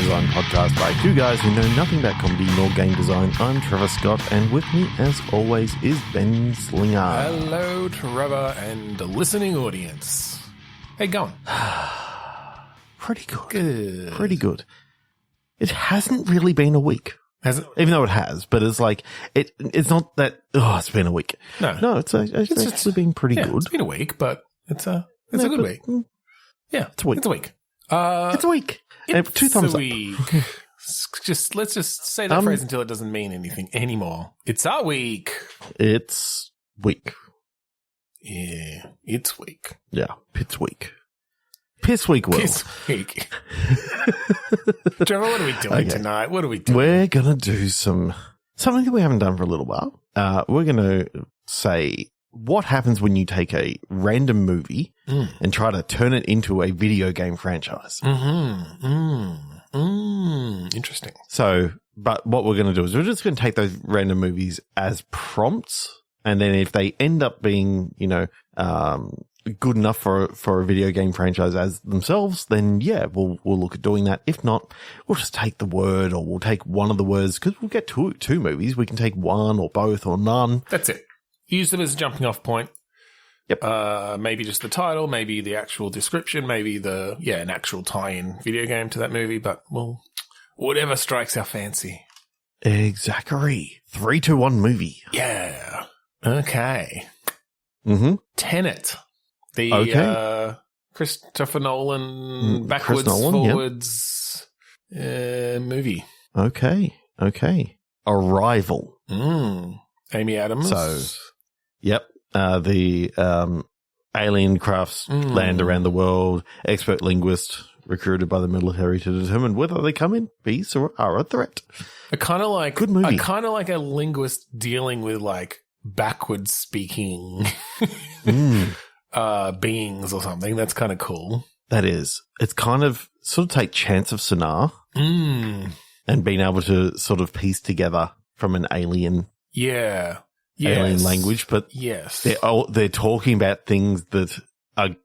design podcast by two guys who know nothing about comedy nor game design. I'm Trevor Scott, and with me, as always, is Ben Slinger. Hello, Trevor and the listening audience. How you going? Pretty good. Good. Pretty good. It hasn't really been a week. Has it? Even though it has, but it's like, it's not that, it's been a week. No, it's actually been pretty good. It's been a week, but it's a good week. Yeah, it's a week. It's a week. It's a week. Two thumbs up. Let's just say that phrase until it doesn't mean anything anymore. It's our week. It's week. Yeah, it's week. Yeah, Piss week. Piss week, Will. Piss week. Trevor, what are we doing tonight? What are we doing? We're going to do something that we haven't done for a little while. We're going to say what happens when you take a random movie and try to turn it into a video game franchise. Interesting. So, but what we're going to do is we're just going to take those random movies as prompts. And then if they end up being, good enough for a video game franchise as themselves, then yeah, we'll look at doing that. If not, we'll just take the word, or we'll take one of the words, because we'll get two movies. We can take one or both or none. That's it. Use them as a jumping off point. Yep. Maybe just the title, maybe the actual description, maybe an actual tie-in video game to that movie, but whatever strikes our fancy. Exactly. 3, 2, 1 movie. Yeah. Okay. Tenet. The Christopher Nolan backwards, forwards movie. Okay. Arrival. Amy Adams. So, yep. The alien crafts land around the world. Expert linguist recruited by the military to determine whether they come in peace or are a threat. Good movie. Kind of like a linguist dealing with like backwards speaking beings or something. That's kind of cool. That is. It's kind of sort of take Chance of Sonar and being able to sort of piece together from an alien. Yeah. Alien language, but yes, they're talking about things that are,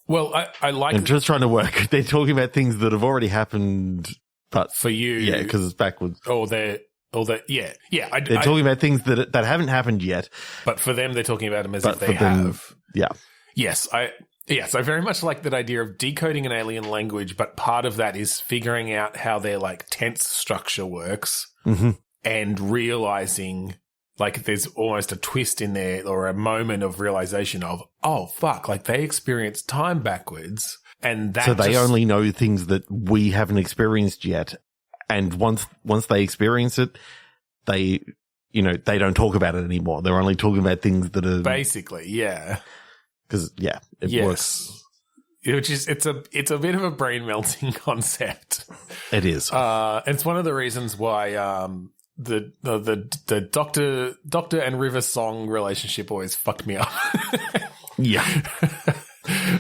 well, I like. I'm just trying to work. They're talking about things that have already happened, but for you, yeah, because it's backwards. They're talking about things that haven't happened yet, but for them, they're talking about them as if they have. Yeah. Yes, I very much like that idea of decoding an alien language, but part of that is figuring out how their like tense structure works. And realizing, like, there's almost a twist in there or a moment of realization of, oh, fuck, like, they experience time backwards. And that so they only know things that we haven't experienced yet. And once they experience it, they don't talk about it anymore. They're only talking about things that are... Basically, yeah. Because, yeah, it works. Which is, it's a bit of a brain-melting concept. It is. It's one of the reasons why... The Doctor and River song relationship always fucked me up. Yeah.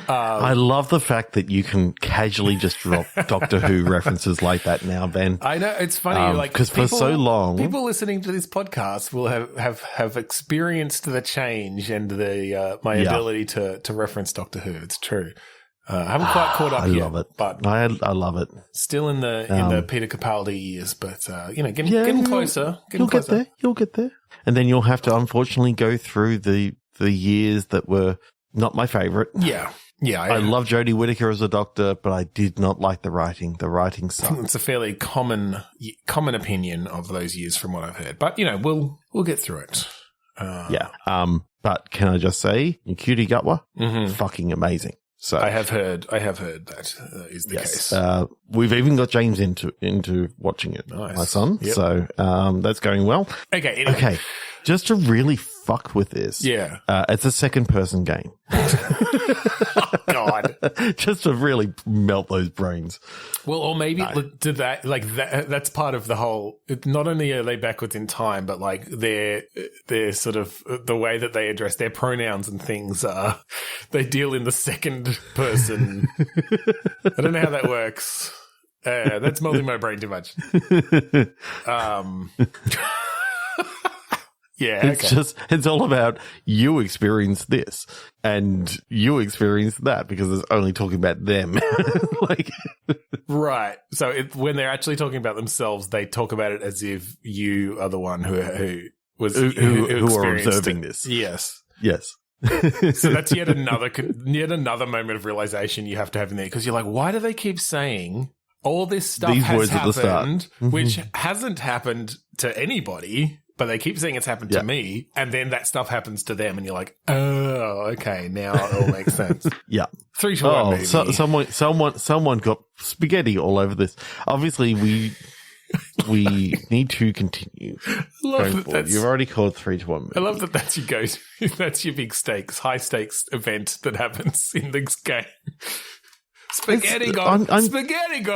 I love the fact that you can casually just drop Doctor Who references like that now, Ben. I know, it's funny, because for so long, people listening to this podcast will have experienced the change and the my ability to reference Doctor Who. It's true. I haven't quite caught up yet. I love it. But I love it. Still in the Peter Capaldi years, but getting closer. You'll get there. And then you'll have to unfortunately go through the years that were not my favorite. Yeah. I love Jodie Whittaker as a Doctor, but I did not like the writing. The writing sucked. It's a fairly common opinion of those years from what I've heard. But we'll get through it. But can I just say, Cutie Gutwa, fucking amazing. So I have heard that is the case. We've even got James into watching it, nice. My son. Yep. So that's going well. Okay. Anyway. Okay. Just to really fuck with this. Yeah. It's a second person game. Oh, God. Just to really melt those brains. Well, or maybe that's part of the whole, not only are they backwards in time, but like they're sort of the way that they address their pronouns and things they deal in the second person. I don't know how that works. That's molding my brain too much. Yeah, it's all about you experience this and you experience that because it's only talking about them. Like, right. So when they're actually talking about themselves, they talk about it as if you are the one who are observing it. this. Yes. Yes. So that's yet another moment of realization you have to have in there because you're like, why do they keep saying all this stuff These has words at the start, happened, which hasn't happened to anybody? But they keep saying it's happened to me, and then that stuff happens to them, and you're like, "Oh, okay, now it all makes sense." Yeah, 3 to 1 movie. Someone got spaghetti all over this. Obviously, we need to continue. You've already called 3 to 1 movie. I love that. That's your go-to. That's your big stakes, high stakes event that happens in this game. Spaghetti got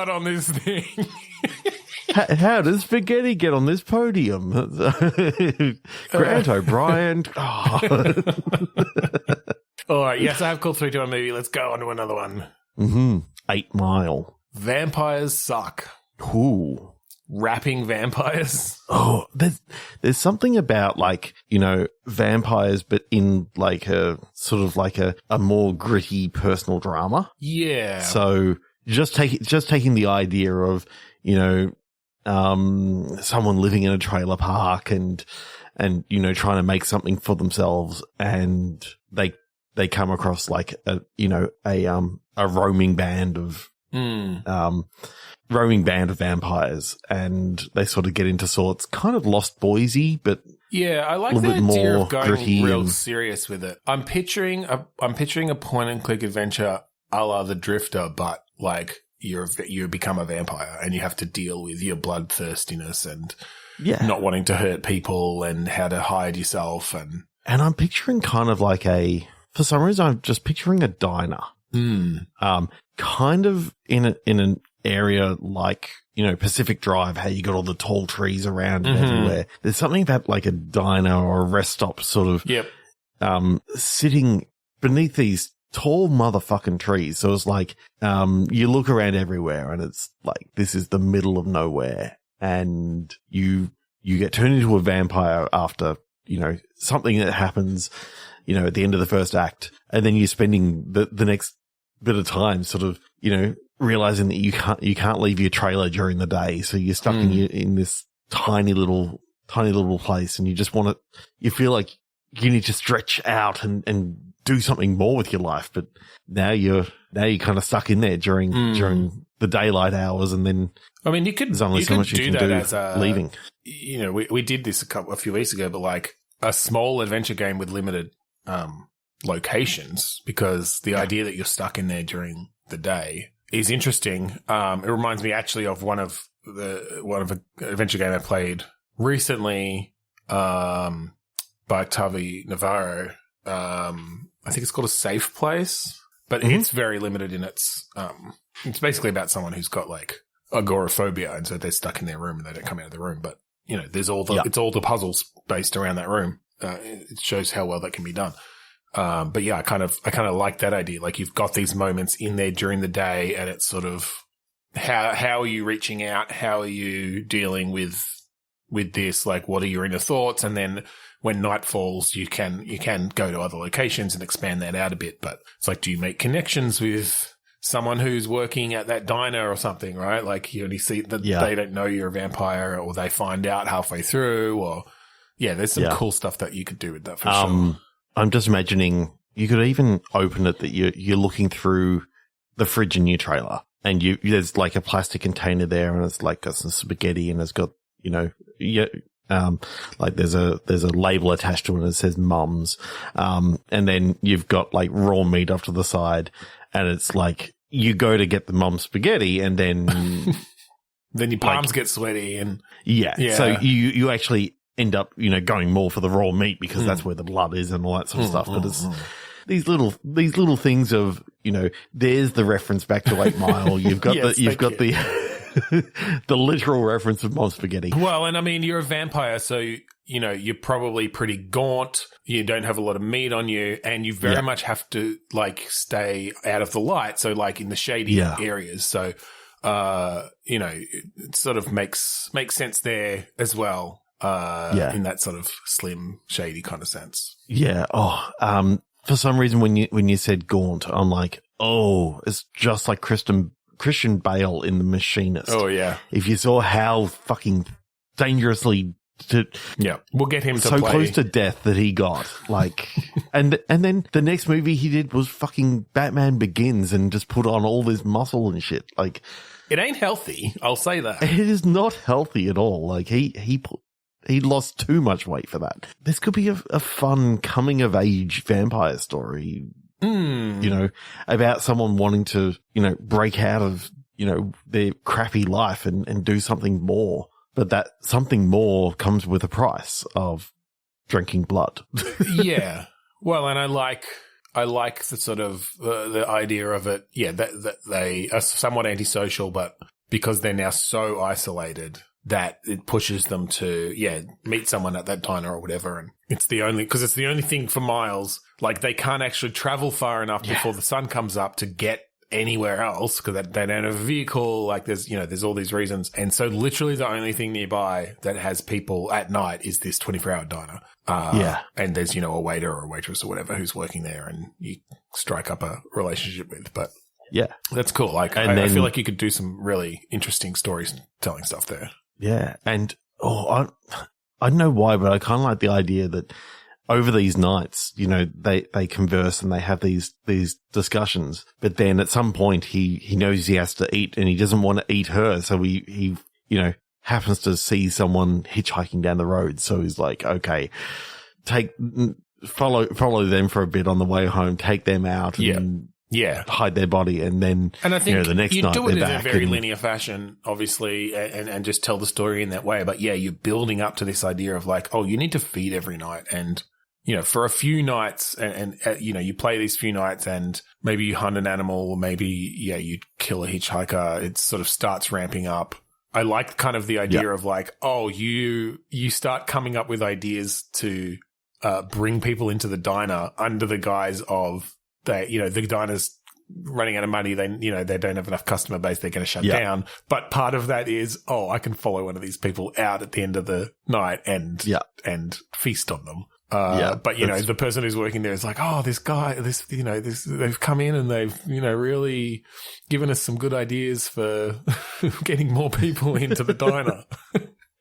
on this thing. How does spaghetti get on this podium? Grant O'Brien. Oh. All right. Yes, I have called 3 to 1 movie. Let's go on to another one. 8 Mile. Vampires suck. Ooh. Rapping vampires. Oh, there's something about like, you know, vampires, but in like a sort of like a more gritty personal drama. Yeah. So just taking the idea of, you know, someone living in a trailer park and, you know, trying to make something for themselves and they come across like a roaming band of, vampires and they sort of get into sorts, kind of Lost Boysy, but yeah, I like the idea of going real serious with it. I'm picturing a point and click adventure a la The Drifter, but like you become a vampire and you have to deal with your bloodthirstiness and not wanting to hurt people and how to hide yourself and I'm picturing kind of like for some reason I'm just picturing a diner. Kind of in an area like, you know, Pacific Drive, how you got all the tall trees around and everywhere. There's something about like a diner or a rest stop sort of sitting beneath these tall motherfucking trees. So it's like you look around everywhere and it's like this is the middle of nowhere and you get turned into a vampire after, you know, something that happens, you know, at the end of the first act, and then you're spending the next bit of time sort of, you know, realizing that you can't leave your trailer during the day, so you're stuck in this tiny little place, and you just you feel like you need to stretch out and do something more with your life, but now you're kind of stuck in there during the daylight hours, and then I mean, there's only so much you can do as leaving. You know, we did this a few weeks ago, but like a small adventure game with limited locations, because the idea that you're stuck in there during the day is interesting. It reminds me actually of one of an adventure game I played recently by Tavi Navarro. I think it's called A Safe Place, but it's very limited in its it's basically about someone who's got like agoraphobia, and so they're stuck in their room and they don't come out of the room. But you know, there's it's all the puzzles based around that room. It shows how well that can be done. But yeah, I kind of like that idea. Like you've got these moments in there during the day, and it's sort of how are you reaching out? How are you dealing with this? Like, what are your inner thoughts? And then when night falls, you can go to other locations and expand that out a bit. But it's like, do you make connections with someone who's working at that diner or something, right? Like you only see that they don't know you're a vampire, or they find out halfway through, or there's some cool stuff that you could do with that for sure. I'm just imagining you could even open it that you're looking through the fridge in your trailer, and there's like a plastic container there, and it's like got some spaghetti, and it's got, you know, like there's a label attached to it and it says Mums, and then you've got like raw meat off to the side, and it's like you go to get the Mum spaghetti, and then then your palms get sweaty, and so you actually end up, you know, going more for the raw meat because that's where the blood is and all that sort of stuff. But it's these little things of, you know, there's the reference back to 8 Mile. You've got the literal reference of Mom Spaghetti. Well, and I mean, you're a vampire, so you know you're probably pretty gaunt. You don't have a lot of meat on you, and you very much have to like stay out of the light. So like in the shady areas. So you know, it sort of makes sense there as well. in that sort of slim, shady kind of sense. Yeah. Oh, for some reason, when you said gaunt, I'm like, oh, it's just like Christian Bale in The Machinist. Oh yeah. If you saw how fucking dangerously we'll get him to so play. close to death that he got, like, and then the next movie he did was fucking Batman Begins and just put on all this muscle and shit. Like, it ain't healthy. I'll say that. It is not healthy at all. Like he lost too much weight for that. This could be a fun coming of age vampire story, you know, about someone wanting to, you know, break out of, you know, their crappy life and do something more. But that something more comes with a price of drinking blood. Yeah. Well, and I like the sort of the idea of it. Yeah, that they are somewhat antisocial, but because they're now so isolated that it pushes them to meet someone at that diner or whatever, and it's the only thing for miles. Like they can't actually travel far enough before the sun comes up to get anywhere else because they don't have a vehicle. Like there's all these reasons, and so literally the only thing nearby that has people at night is this 24-hour diner. And there's a waiter or a waitress or whatever who's working there, and you strike up a relationship with. But yeah, that's cool. Like I feel like you could do some really interesting storytelling stuff there. Yeah, and I don't know why, but I kind of like the idea that over these nights, you know, they converse and they have these discussions, but then at some point he knows he has to eat and he doesn't want to eat her, so he happens to see someone hitchhiking down the road, so he's like, okay, follow them for a bit on the way home, take them out, and hide their body, and then I think the next night do it they're in back a very linear fashion, obviously, and just tell the story in that way. But yeah, you're building up to this idea of like, oh, you need to feed every night, and for a few nights, and you play these few nights, and maybe you hunt an animal, or maybe you kill a hitchhiker. It sort of starts ramping up. I like kind of the idea of like, oh, you start coming up with ideas to bring people into the diner under the guise of the diner's running out of money. They don't have enough customer base. They're going to shut down. But part of that is, I can follow one of these people out at the end of the night and feast on them. But the person who's working there is like, oh, this guy, they've come in and they've, really given us some good ideas for getting more people into the diner.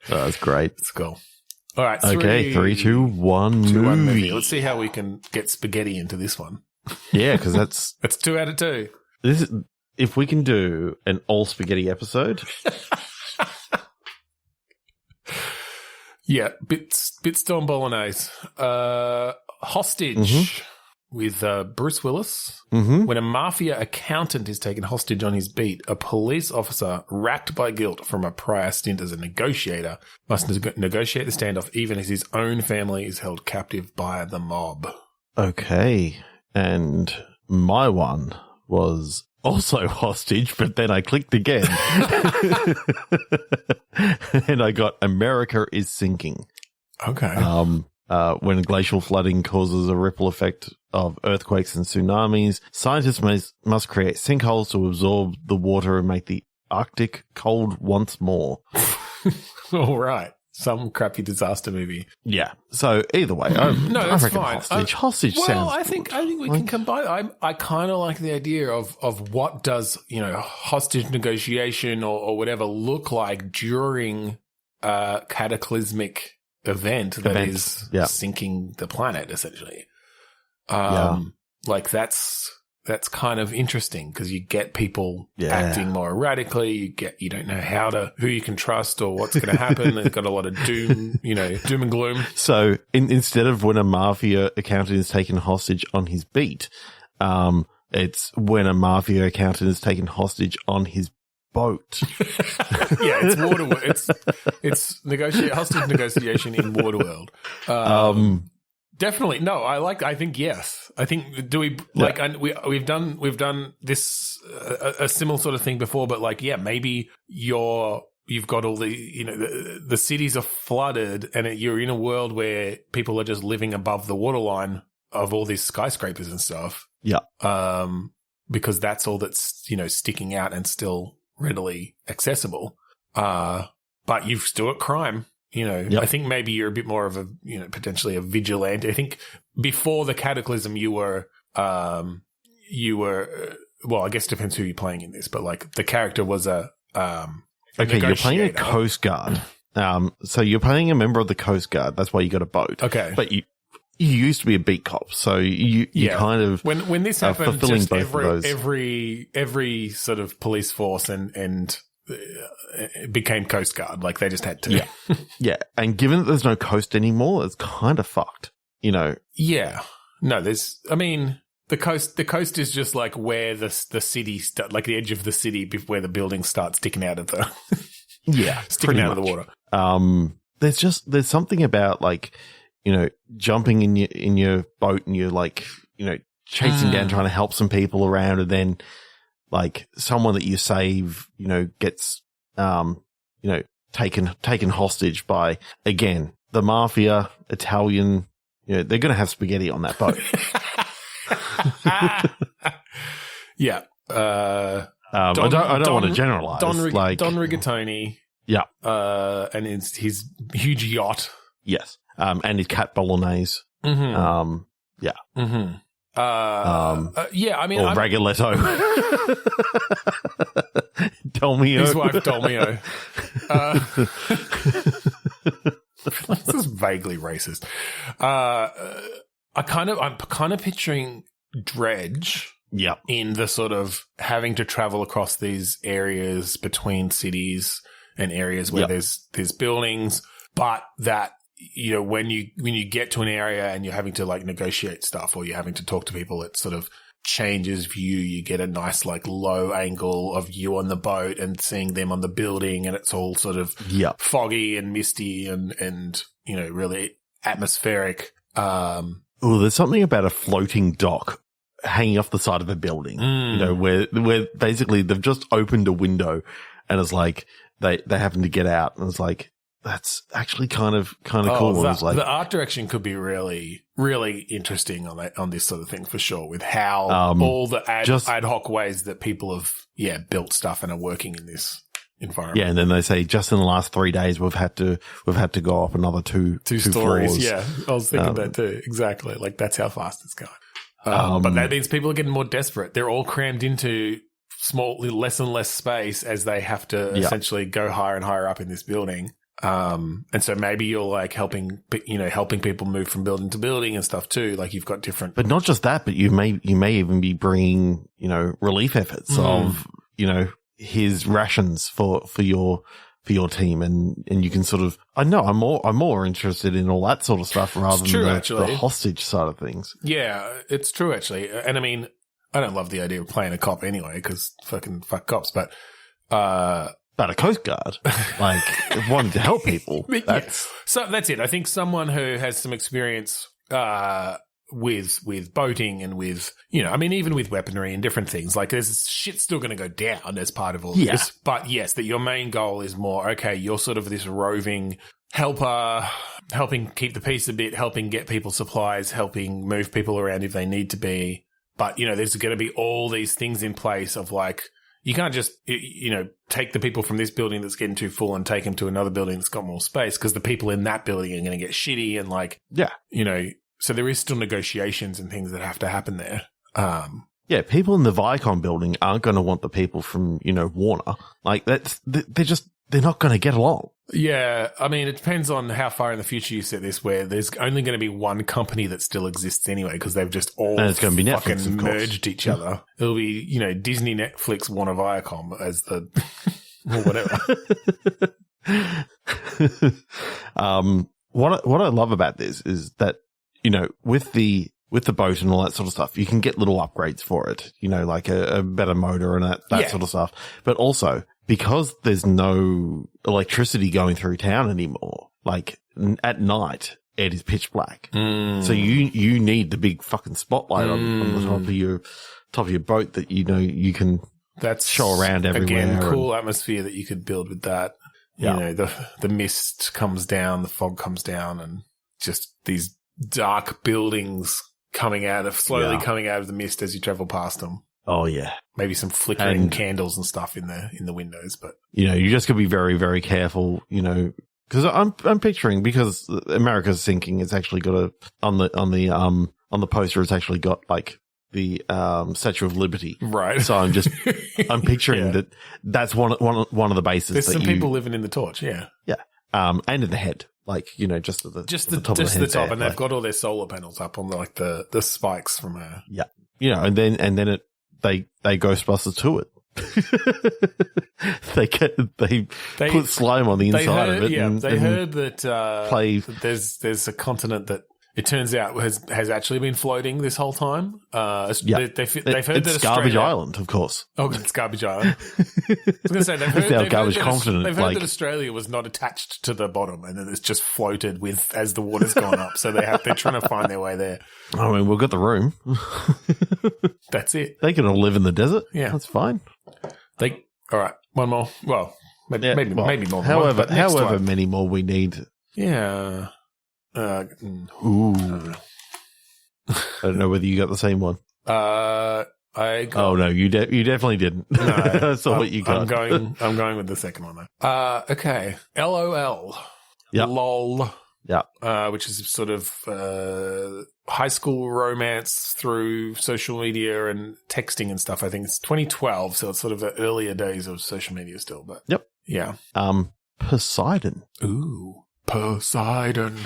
That's great. It's cool. All right. 3, 2, 1, movie. Let's see how we can get spaghetti into this one. Yeah, because that's 2 out of 2. This is, if we can do an all spaghetti episode. Yeah, Bitstorm Bolognese. Hostage with Bruce Willis. When a mafia accountant is taken hostage on his beat, a police officer racked by guilt from a prior stint as a negotiator must negotiate the standoff even as his own family is held captive by the mob. Okay, and my one was also hostage, but then I clicked again. And I got America is Sinking. Okay. When glacial flooding causes a ripple effect of earthquakes and tsunamis, scientists must create sinkholes to absorb the water and make the Arctic cold once more. All right. Some crappy disaster movie. Yeah. So either way, that's fine. Hostage sounds. Well, I think we can combine. I kind of like the idea of what does hostage negotiation or whatever look like during a cataclysmic event that is sinking the planet, essentially. Like that's kind of interesting because you get people acting more erratically. You don't know who you can trust or what's going to happen. They've got a lot of doom and gloom. So instead of when a mafia accountant is taken hostage on his beat, it's when a mafia accountant is taken hostage on his boat. It's WaterWorld. It's hostage negotiation in WaterWorld. Definitely. No, I think yes. I think we've done this a similar sort of thing before, but maybe you've got all the cities are flooded and you're in a world where people are just living above the waterline of all these skyscrapers and stuff. Yeah. Because that's all that's, sticking out and still readily accessible. But you've still got crime. I think maybe you're a bit more of a, potentially a vigilante. I think before the cataclysm, you were, well, I guess it depends who you're playing in this, but like the character was a you're playing a coastguard. So you're playing a member of the Coast Guard. That's why you got a boat. Okay. But you used to be a beat cop, so you kind of when this happened, fulfilling just both of those. every sort of police force and it became Coast Guard. Like they just had to. Yeah. And given that there's no coast anymore, it's kind of fucked. Yeah. No, the coast is just like where the city like the edge of the city where the buildings start sticking out of the sticking out of the water. There's something about like, jumping in your boat and you're like, chasing down, trying to help some people around, and then like someone that you save, gets, taken hostage by, again, the mafia, Italian, they're going to have spaghetti on that boat. Yeah. I don't want to generalize. Don Rigatoni. Yeah. And his huge yacht. Yes. And his cat bolognese. Mm-hmm. Yeah. Mm-hmm. Or Ragoletto. Dolmio. His wife Dolmio. This is vaguely racist. I'm kind of picturing Dredge. Yeah. In the sort of having to travel across these areas between cities and areas where there's buildings, but that, when you get to an area and you're having to like negotiate stuff or you're having to talk to people, it sort of changes view. You get a nice like low angle of you on the boat and seeing them on the building, and it's all sort of foggy and misty and really atmospheric. Oh, there's something about a floating dock hanging off the side of a building, where basically they've just opened a window and it's like they happen to get out, and it's like, that's actually kind of cool. The art direction could be really, really interesting on this sort of thing for sure, with how all the ad hoc ways that people have built stuff and are working in this environment. Yeah, and then they say just in the last 3 days we've had to go up another two stories. Floors. Yeah, I was thinking that too. Exactly, like that's how fast it's going. But that means people are getting more desperate. They're all crammed into less and less space as they have to essentially go higher and higher up in this building. And so maybe you're like helping people move from building to building and stuff too. Like you've got different, but not just that, but you may even be bringing, relief efforts of, his rations for your team. And you can sort of, I know I'm more interested in all that sort of stuff rather than the hostage side of things. Yeah, it's true actually. And I mean, I don't love the idea of playing a cop anyway, cause fuck cops, but a Coast Guard, like wanting to help people. So that's it. I think someone who has some experience with boating and with, even with weaponry and different things, like there's shit still going to go down as part of all this. But yes, that your main goal is more, okay, you're sort of this roving helper, helping keep the peace a bit, helping get people supplies, helping move people around if they need to be. But, there's going to be all these things in place of like, you can't just, take the people from this building that's getting too full and take them to another building that's got more space, because the people in that building are going to get shitty and like, so there is still negotiations and things that have to happen there. People in the Viacom building aren't going to want the people from, Warner. Like they're not going to get along. Yeah. I mean, it depends on how far in the future you set this, where there's only going to be one company that still exists anyway, because they've just all and it's going to be Netflix, fucking merged each other. It'll be, Disney, Netflix, Warner, Viacom as the, or whatever. What I love about this is that, with the boat and all that sort of stuff, you can get little upgrades for it, like a better motor and that sort of stuff. But also, because there's no electricity going through town anymore, like at night, it is pitch black. So you need the big fucking spotlight on the top of your boat that, you can show around everywhere. Again, cool atmosphere that you could build with that. Yeah. The mist comes down, the fog comes down, and just these dark buildings coming out of the mist as you travel past them. Oh yeah. Maybe some flickering candles and stuff in the windows, but you just got to be very, very careful, Because I'm picturing, because America's sinking, it's actually got on the poster, it's actually got like the Statue of Liberty. Right. So I'm picturing that's one of the bases. There's some people living in the Torch. Yeah. Yeah. And in the head, like, just at the top of the top, and they've got all their solar panels up on the spikes from her. Yeah. And then they Ghostbusters to it. they put slime on the inside of it. Yeah, they heard that play. There's a continent that it turns out has actually been floating this whole time. They've heard that Garbage Island, of course. Oh, it's Garbage Island. I was going to say they've heard that Australia was not attached to the bottom, and then it's just floated with as the water's gone up. So they're trying to find their way there. I mean, we've got the room. That's it. They can all live in the desert. Yeah, that's fine. All right, one more. Well, maybe more. However many more we need. Yeah. Ooh. I don't know whether you got the same one. Oh no, you definitely didn't. No, I saw what you got. I'm going with the second one though. Okay. LOL. Yep. LOL. Yeah. Which is sort of high school romance through social media and texting and stuff. I think it's 2012, so it's sort of the earlier days of social media still. But yep. Yeah. Poseidon. Ooh, Poseidon.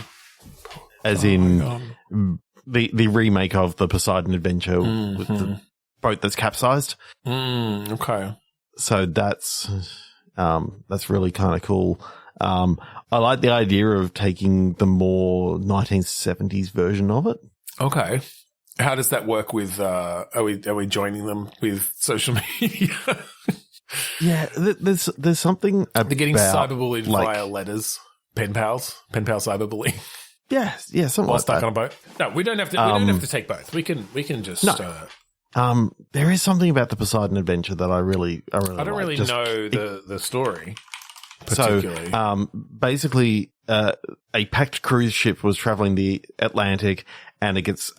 As in the remake of the Poseidon adventure with the boat that's capsized. Okay. So that's really kind of cool. I like the idea of taking the more 1970s version of it. Okay. How does that work with, are we joining them with social media? Yeah, there's something about... They're getting cyberbullied via letters. Pen pal cyberbullying. Yeah, something like stuck that. on a boat. No, we don't have to. We don't have to take both. We can just. No. There is something about the Poseidon adventure that I don't really know the story particularly. So, basically, a packed cruise ship was traveling the Atlantic, and it gets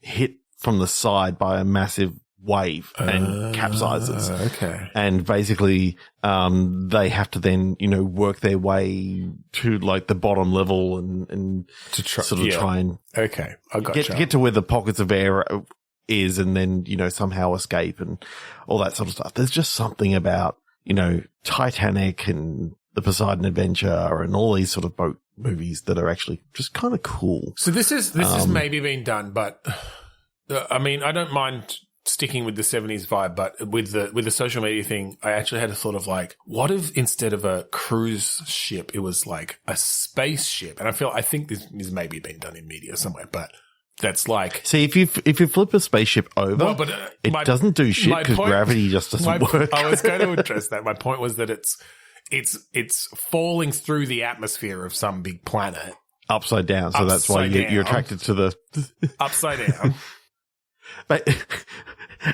hit from the side by a massive wave and capsizes. Okay. And basically, they have to then, work their way to like the bottom level and to try and okay, I gotcha. Get to where the pockets of air is, and then, somehow escape and all that sort of stuff. There's just something about, Titanic and the Poseidon Adventure and all these sort of boat movies that are actually just kind of cool. So this is maybe been done, but I mean, I don't mind sticking with the 70s vibe, but with the social media thing, I actually had a thought of like, what if instead of a cruise ship, it was like a spaceship? And I think this is maybe been done in media somewhere, but that's like... See, if you flip a spaceship over, it doesn't do shit because gravity just doesn't work. I was going to address that. My point was that it's falling through the atmosphere of some big planet. Upside down, so that's why you're attracted to the... Upside down. But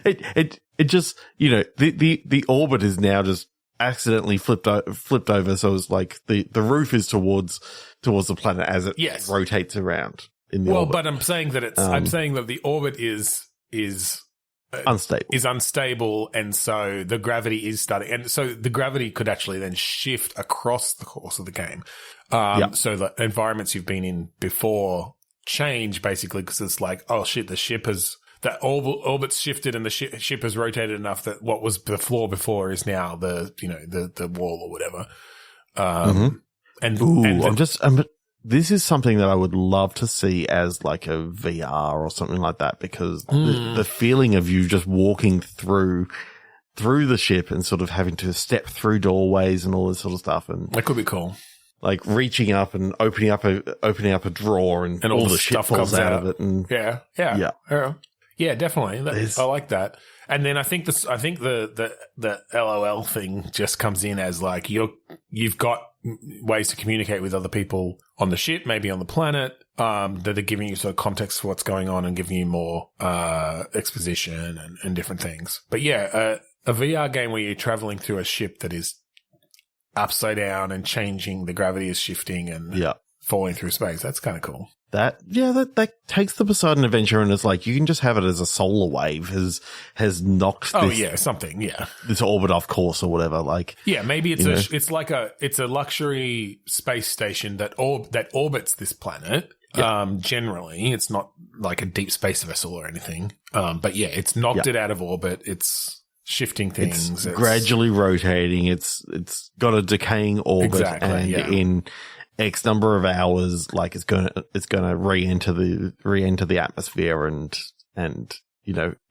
it just, the orbit is now just accidentally flipped over, so it's like the roof is towards the planet as it rotates around in the orbit. But I'm saying that I'm saying that the orbit is unstable. Is unstable, and so the gravity is starting, and so the gravity could actually then shift across the course of the game. So the environments you've been in before change basically because it's like, oh shit, that orbit's shifted and the ship has rotated enough that what was the floor before is now the wall or whatever. This is something that I would love to see as like a VR or something like that, because the feeling of you just walking through the ship and sort of having to step through doorways and all this sort of stuff, and that could be cool. Like reaching up and opening up a drawer and all the shit falls out of it. And yeah, definitely. I like that. And then I think the LOL thing just comes in as like you've got ways to communicate with other people on the ship, maybe on the planet, that are giving you sort of context for what's going on and giving you more exposition and different things. But yeah, a VR game where you're traveling through a ship that is upside down and changing, the gravity is shifting, and falling through space. That's kind of cool. That takes the Poseidon adventure, and it's like you can just have it as a solar wave has knocked this orbit off course or whatever. Like, yeah, maybe it's a luxury space station that orbits this planet. Yeah. Generally, it's not like a deep space vessel or anything. But yeah, it's knocked it out of orbit. It's shifting things. It's gradually rotating. It's got a decaying orbit, in X number of hours, like it's gonna re-enter the atmosphere and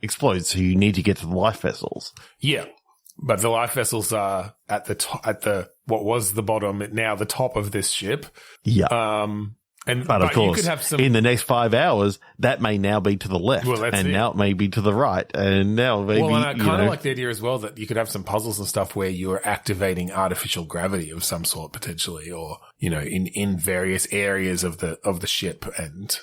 explode. So you need to get to the life vessels. Yeah, but the life vessels are at the what was the bottom, now the top of this ship. Yeah. But of course, you could have in the next 5 hours, that may now be to the left, now it may be to the right, and now maybe. Well, and I kind of like the idea as well that you could have some puzzles and stuff where you're activating artificial gravity of some sort potentially, or in various areas of the ship, and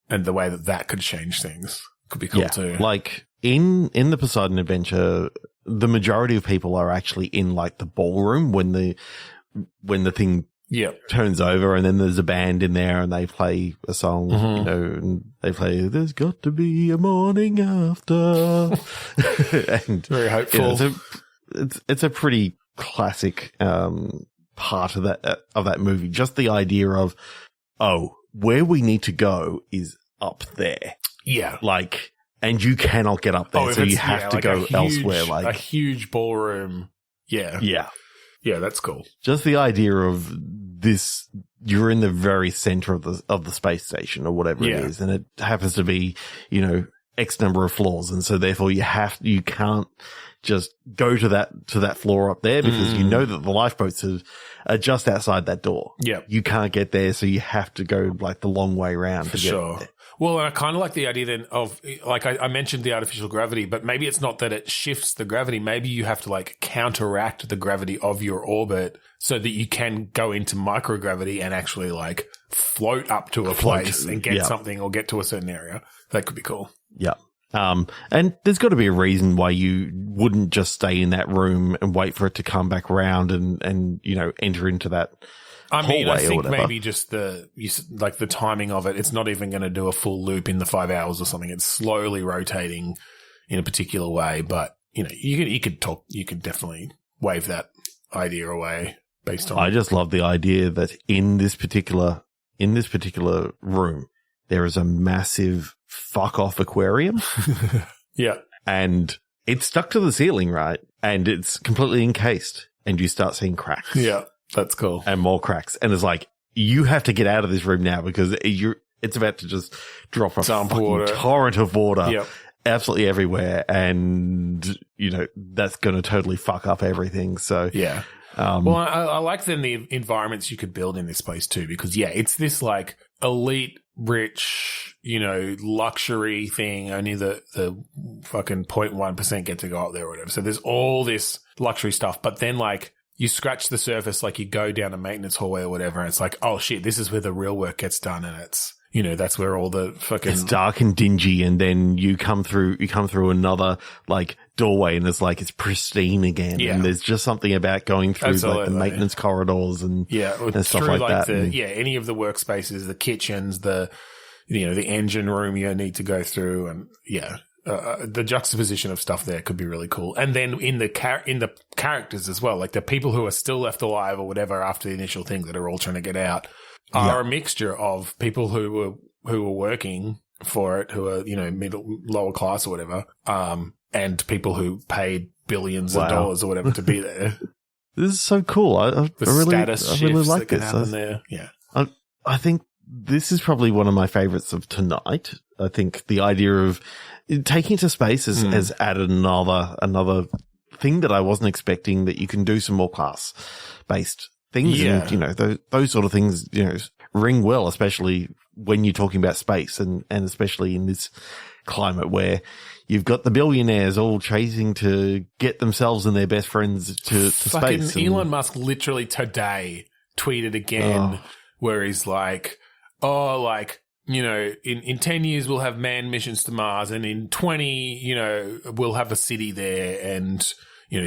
the way that could change things could be cool too. Like in the Poseidon adventure, the majority of people are actually in like the ballroom when the thing. Yeah, turns over, and then there's a band in there, and they play a song. And they play "There's Got to Be a Morning After," and very hopeful. It's a pretty classic part of that movie. Just the idea of where we need to go is up there. Yeah, like, and you cannot get up there, so you have to go elsewhere. Like a huge ballroom. Yeah, yeah. Yeah, that's cool. Just the idea of this, you're in the very center of the space station or whatever it is, and it happens to be, X number of floors, and so therefore you can't just go to that floor up there because you know that the lifeboats are just outside that door. Yeah, you can't get there, so you have to go like the long way around to get there. Well, and I kind of like the idea then of, like I mentioned the artificial gravity, but maybe it's not that it shifts the gravity. Maybe you have to like counteract the gravity of your orbit so that you can go into microgravity and actually like float up to a place and get something or get to a certain area. That could be cool. Yeah. And there's got to be a reason why you wouldn't just stay in that room and wait for it to come back around and enter into that. I mean, I think maybe just the timing of it. It's not even going to do a full loop in the 5 hours or something. It's slowly rotating in a particular way. But you could definitely wave that idea away based on. I just love the idea that in this particular room there is a massive fuck off aquarium. Yeah, and it's stuck to the ceiling, right? And it's completely encased, and you start seeing cracks. Yeah. That's cool. And more cracks. And it's like, you have to get out of this room now because it's about to just drop a fucking torrent of water absolutely everywhere. And, that's going to totally fuck up everything. So, yeah. Well, I like then the environments you could build in this place too, because it's this like elite, rich, luxury thing. Only the fucking 0.1% get to go up there or whatever. So there's all this luxury stuff, but then like, you scratch the surface, like you go down a maintenance hallway or whatever, and it's like, oh shit, this is where the real work gets done, and it's, that's where all the fucking... It's dark and dingy, and then you come through another, like, doorway, and it's like, it's pristine again, and there's just something about going through, like, the maintenance corridors and stuff like that. Any of the workspaces, the kitchens, the engine room you need to go through, and the juxtaposition of stuff there could be really cool. And then in the characters as well, like the people who are still left alive or whatever after the initial thing that are all trying to get out are a mixture of people who were working for it, who are, lower class or whatever, and people who paid billions of dollars or whatever to be there. This is so cool. I really like this. There. Yeah. I think this is probably one of my favorites of tonight. I think the idea of taking to space has added another thing that I wasn't expecting, that you can do some more class-based things. Yeah. And, those sort of things, ring well, especially when you're talking about space and especially in this climate where you've got the billionaires all chasing to get themselves and their best friends to space. Elon Musk literally today tweeted again where he's like, in 10 years we'll have manned missions to Mars, and in 20, we'll have a city there, and,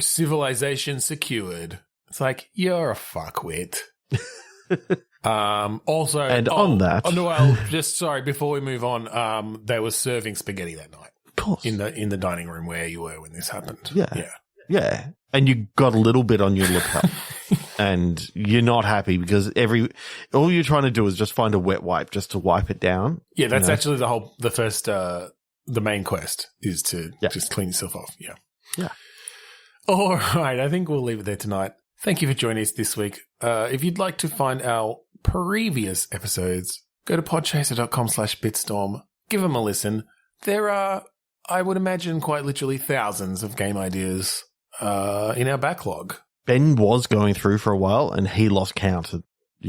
civilization secured. It's like, you're a fuckwit. Also, And on that, well, just sorry, before we move on, they were serving spaghetti that night. Of course. In the dining room where you were when this happened. Yeah. And you got a little bit on your lapel. And you're not happy because all you're trying to do is just find a wet wipe just to wipe it down. Yeah, that's actually the main quest is to just clean yourself off. Yeah. Yeah. All right. I think we'll leave it there tonight. Thank you for joining us this week. If you'd like to find our previous episodes, go to podchaser.com/bitstorm. Give them a listen. There are, I would imagine, quite literally thousands of game ideas in our backlog. Ben was going through for a while and he lost count.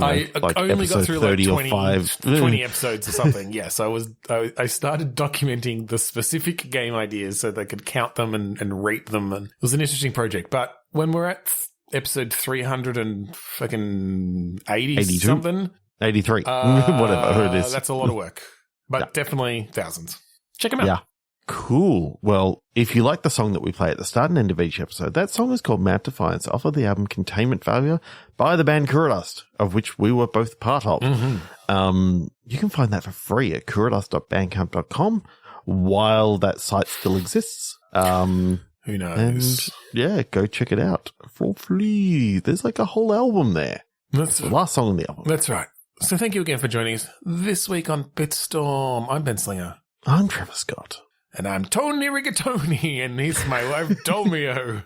I only got through 30 like 20 or episodes or something. Yes, I started documenting the specific game ideas so they could count them and rate them. And it was an interesting project. But when we're at episode 380 something, 83, whatever it is, that's a lot of work. But definitely thousands. Check them out. Yeah. Cool. Well, if you like the song that we play at the start and end of each episode, that song is called Mount Defiance off of the album Containment Failure by the band Kuradust, of which we were both part of. Mm-hmm. You can find that for free at kuradust.bandcamp.com while that site still exists. Who knows? And go check it out for free. There's like a whole album there. That's the last song on the album. That's right. So thank you again for joining us this week on Bitstorm. I'm Ben Slinger. I'm Trevor Scott. And I'm Tony Rigatoni, and he's my wife, Domio.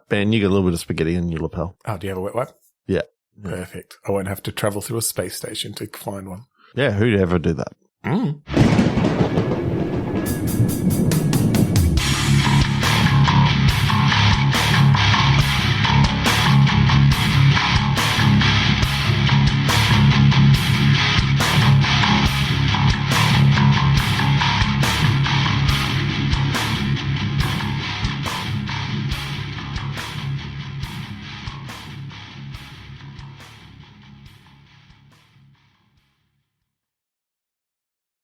Ben, you got a little bit of spaghetti in your lapel. Oh, do you have a wet wipe? Yeah. Perfect. I won't have to travel through a space station to find one. Yeah, who'd ever do that?